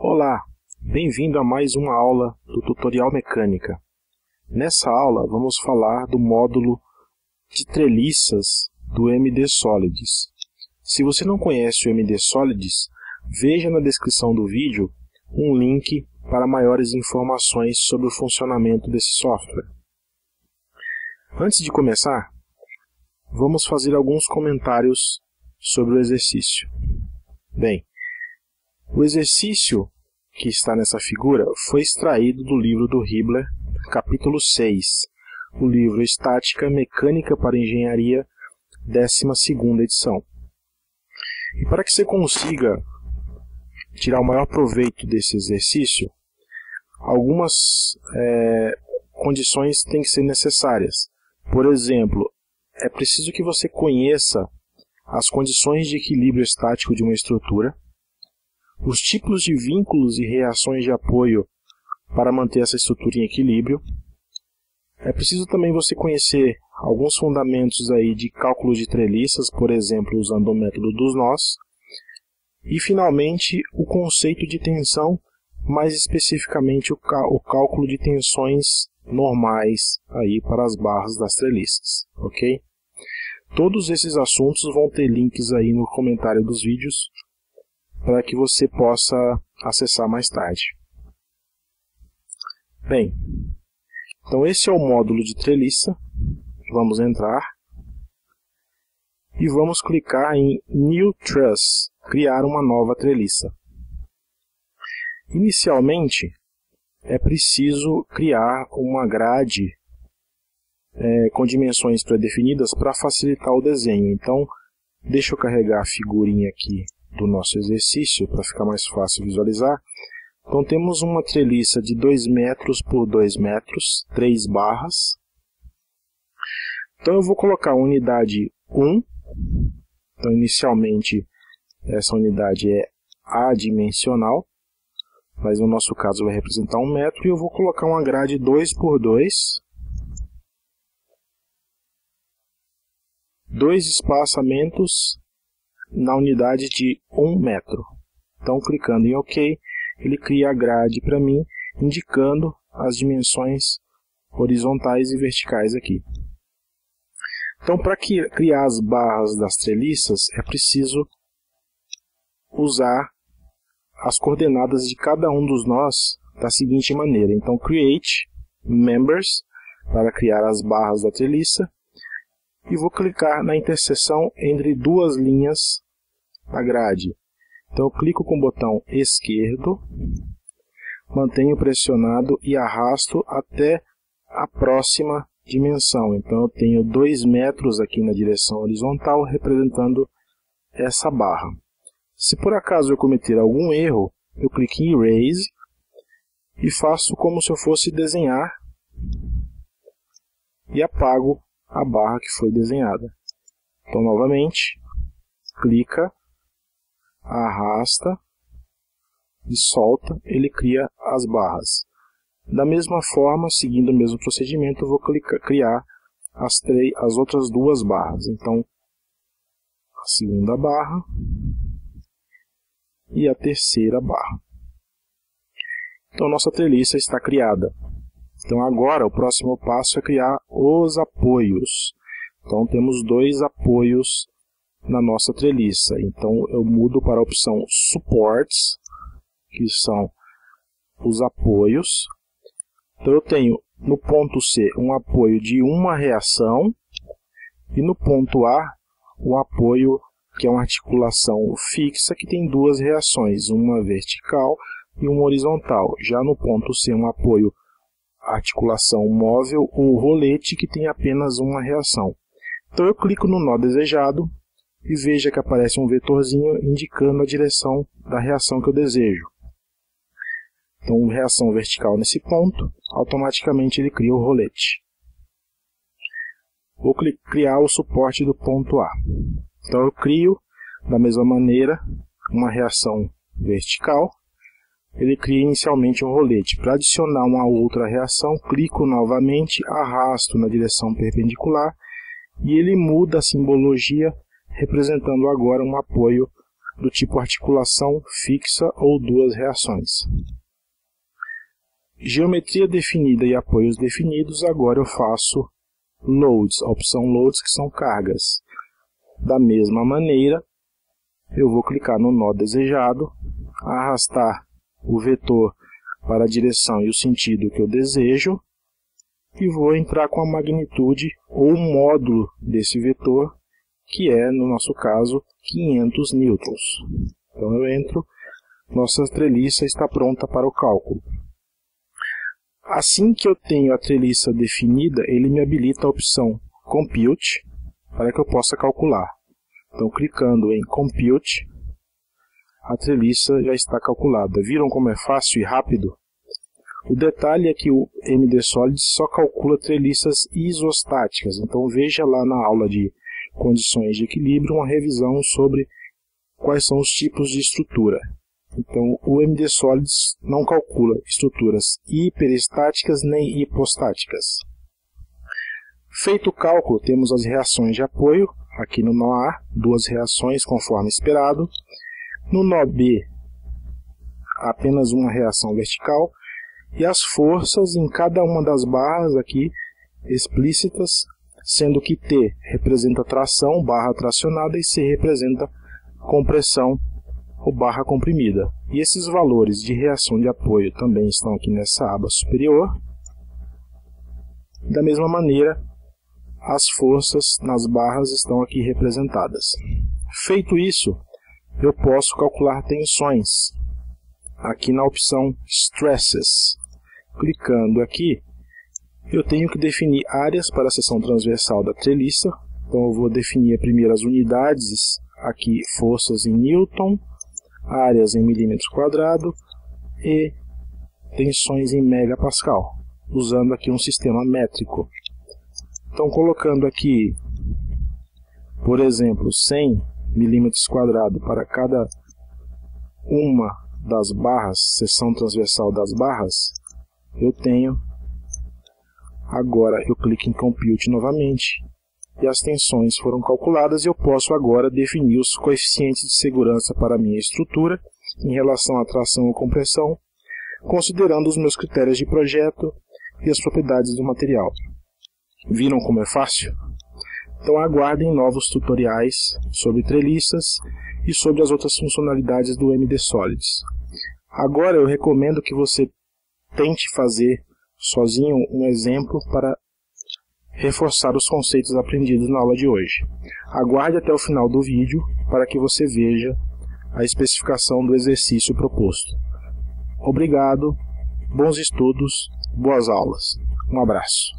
Olá, bem-vindo a mais uma aula do Tutorial Mecânica. Nessa aula vamos falar do módulo de treliças do MD-Solids. Se você não conhece o MD-Solids, veja na descrição do vídeo um link para maiores informações sobre o funcionamento desse software. Antes de começar, vamos fazer alguns comentários sobre o exercício. Bem, o exercício que está nessa figura foi extraído do livro do Hibbeler, capítulo 6, o livro Estática Mecânica para Engenharia, 12ª edição. E para que você consiga tirar o maior proveito desse exercício, algumas condições têm que ser necessárias. Por exemplo, é preciso que você conheça as condições de equilíbrio estático de uma estrutura, os tipos de vínculos e reações de apoio para manter essa estrutura em equilíbrio. É preciso também você conhecer alguns fundamentos aí de cálculo de treliças, por exemplo, usando o método dos nós. E, finalmente, o conceito de tensão, mais especificamente o cálculo de tensões normais aí para as barras das treliças, ok? Todos esses assuntos vão ter links aí no comentário dos vídeos, para que você possa acessar mais tarde. Bem, então esse é o módulo de treliça. Vamos entrar e vamos clicar em New Truss, criar uma nova treliça. Inicialmente, é preciso criar uma grade com dimensões pré-definidas para facilitar o desenho. Então, deixa eu carregar a figurinha aqui do nosso exercício para ficar mais fácil visualizar. Então temos uma treliça de 2 metros por 2 metros, 3 barras. Então eu vou colocar a unidade 1. Então inicialmente essa unidade é adimensional, mas no nosso caso vai representar 1 metro. E eu vou colocar uma grade 2 por 2. 2 espaçamentos na unidade de 1 metro. Então, clicando em OK, ele cria a grade para mim, indicando as dimensões horizontais e verticais aqui. Então, para criar as barras das treliças, é preciso usar as coordenadas de cada um dos nós da seguinte maneira. Então, create members, para criar as barras da treliça, e vou clicar na interseção entre duas linhas da grade. Então eu clico com o botão esquerdo, mantenho pressionado e arrasto até a próxima dimensão. Então eu tenho 2 metros aqui na direção horizontal, representando essa barra. Se por acaso eu cometer algum erro, eu clico em Erase e faço como se eu fosse desenhar e apago a barra que foi desenhada. Então, novamente, clica, arrasta e solta, ele cria as barras. Da mesma forma, seguindo o mesmo procedimento, eu vou criar as outras 2 barras. Então, a segunda barra e a terceira barra. Então, nossa treliça está criada. Então agora o próximo passo é criar os apoios. Então temos 2 apoios na nossa treliça. Então eu mudo para a opção Supports, que são os apoios. Então eu tenho no ponto C um apoio de uma reação e no ponto A um apoio que é uma articulação fixa que tem 2 reações, uma vertical e uma horizontal. Já no ponto C um apoio articulação móvel ou rolete que tem apenas uma reação. Então eu clico no nó desejado e veja que aparece um vetorzinho indicando a direção da reação que eu desejo. Então reação vertical nesse ponto, automaticamente ele cria o rolete. Vou criar o suporte do ponto A. Então eu crio da mesma maneira uma reação vertical. Ele cria inicialmente um rolete. Para adicionar uma outra reação, clico novamente, arrasto na direção perpendicular e ele muda a simbologia, representando agora um apoio do tipo articulação fixa ou duas reações. Geometria definida e apoios definidos, agora eu faço loads, a opção loads, que são cargas. Da mesma maneira, eu vou clicar no nó desejado, arrastar o vetor para a direção e o sentido que eu desejo, e vou entrar com a magnitude ou módulo desse vetor, que é, no nosso caso, 500 newtons. Então eu entro, nossa treliça está pronta para o cálculo. Assim que eu tenho a treliça definida, ele me habilita a opção Compute, para que eu possa calcular. Então, clicando em Compute, a treliça já está calculada. Viram como é fácil e rápido? O detalhe é que o MD-Solid só calcula treliças isostáticas. Então, veja lá na aula de condições de equilíbrio uma revisão sobre quais são os tipos de estrutura. Então, o MD-Solids não calcula estruturas hiperestáticas nem hipostáticas. Feito o cálculo, temos as reações de apoio. Aqui no nó A, duas reações conforme esperado. No nó B, apenas uma reação vertical. E as forças em cada uma das barras aqui explícitas, sendo que T representa tração, barra tracionada, e C representa compressão, ou barra comprimida. E esses valores de reação de apoio também estão aqui nessa aba superior. Da mesma maneira, as forças nas barras estão aqui representadas. Feito isso, eu posso calcular tensões. Aqui na opção Stresses. Clicando aqui, eu tenho que definir áreas para a seção transversal da treliça. Então eu vou definir primeiro as unidades, aqui forças em Newton, áreas em milímetros quadrados e tensões em megapascal, usando aqui um sistema métrico. Então, colocando aqui, por exemplo, 100 milímetros quadrados para cada uma das barras, seção transversal das barras, eu tenho, agora eu clico em Compute novamente, e as tensões foram calculadas, e eu posso agora definir os coeficientes de segurança para a minha estrutura em relação à tração ou compressão, considerando os meus critérios de projeto e as propriedades do material. Viram como é fácil? Então aguardem novos tutoriais sobre treliças e sobre as outras funcionalidades do MD-Solids. Agora eu recomendo que você tente fazer sozinho um exemplo para reforçar os conceitos aprendidos na aula de hoje. Aguarde até o final do vídeo para que você veja a especificação do exercício proposto. Obrigado, bons estudos, boas aulas. Um abraço.